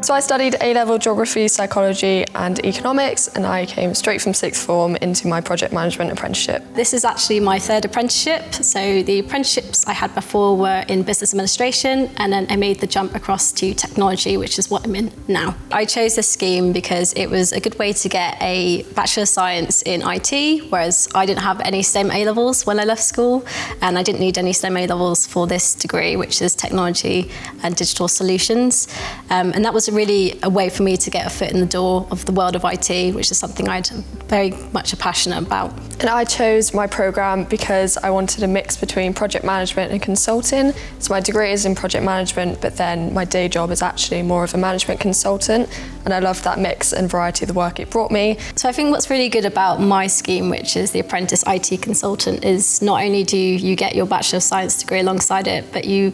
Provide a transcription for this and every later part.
So I studied A-level geography, psychology and economics, and I came straight from sixth form into my project management apprenticeship. This is actually my third apprenticeship. So the apprenticeships I had before were in business administration, and then I made the jump across to technology, which is what I'm in now. I chose this scheme because it was a good way to get a Bachelor of Science in IT, whereas I didn't have any STEM A-levels when I left school, and I didn't need any STEM A-levels for this degree, which is technology and digital solutions. And that was really a way for me to get a foot in the door of the world of IT, which is something I'd very much passionate about. And I chose my programme because I wanted a mix between project management and consulting. So my degree is in project management, but then my day job is actually more of a management consultant, and I loved that mix and variety of the work it brought me. So I think what's really good about my scheme, which is the Apprentice IT Consultant, is not only do you get your Bachelor of Science degree alongside it, but you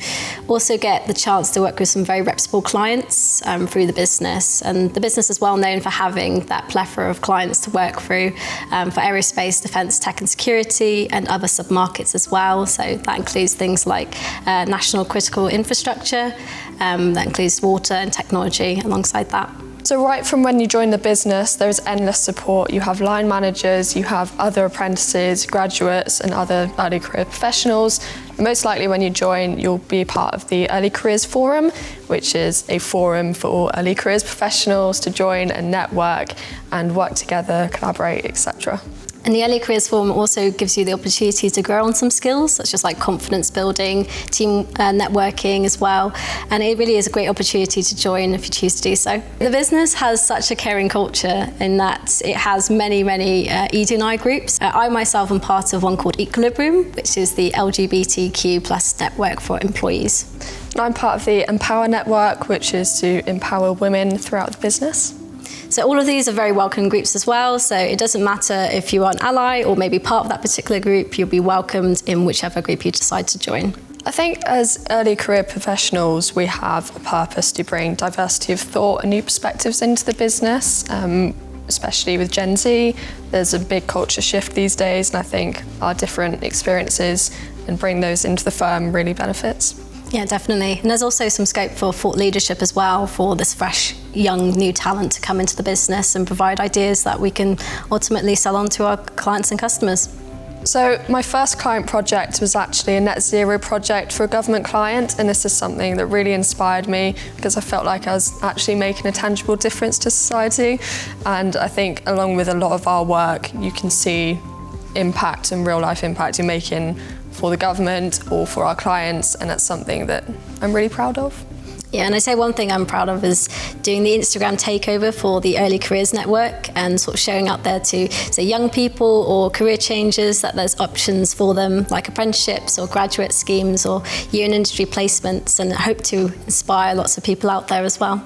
also get the chance to work with some very reputable clients through the business. And the business is well known for having that plethora of clients to work through for aerospace, defence, tech and security, and other sub-markets as well. So that includes things like national critical infrastructure, that includes water and technology alongside that. So right from when you join the business, there is endless support. You have line managers, you have other apprentices, graduates and other early career professionals. Most likely when you join, you'll be part of the Early Careers Forum, which is a forum for all early careers professionals to join and network and work together, collaborate, etc. And the Early Careers Forum also gives you the opportunity to grow on some skills, such as like confidence building, team networking as well. And it really is a great opportunity to join if you choose to do so. The business has such a caring culture in that it has many ED&I groups. I myself am part of one called Equilibrium, which is the LGBTQ plus network for employees. And I'm part of the Empower Network, which is to empower women throughout the business. So all of these are very welcome groups as well. So it doesn't matter if you are an ally or maybe part of that particular group, you'll be welcomed in whichever group you decide to join. I think as early career professionals, we have a purpose to bring diversity of thought and new perspectives into the business, especially with Gen Z. There's a big culture shift these days, and I think our different experiences and bring those into the firm really benefits. Yeah, definitely. And there's also some scope for thought leadership as well for this fresh, young, new talent to come into the business and provide ideas that we can ultimately sell on to our clients and customers. So my first client project was actually a net zero project for a government client, and this is something that really inspired me because I felt like I was actually making a tangible difference to society. And I think along with a lot of our work, you can see impact and real life impact you're making for the government or for our clients, and that's something that I'm really proud of. Yeah, and I say one thing I'm proud of is doing the Instagram takeover for the Early Careers Network and sort of showing out there to say young people or career changers that there's options for them like apprenticeships or graduate schemes or year in industry placements, and I hope to inspire lots of people out there as well.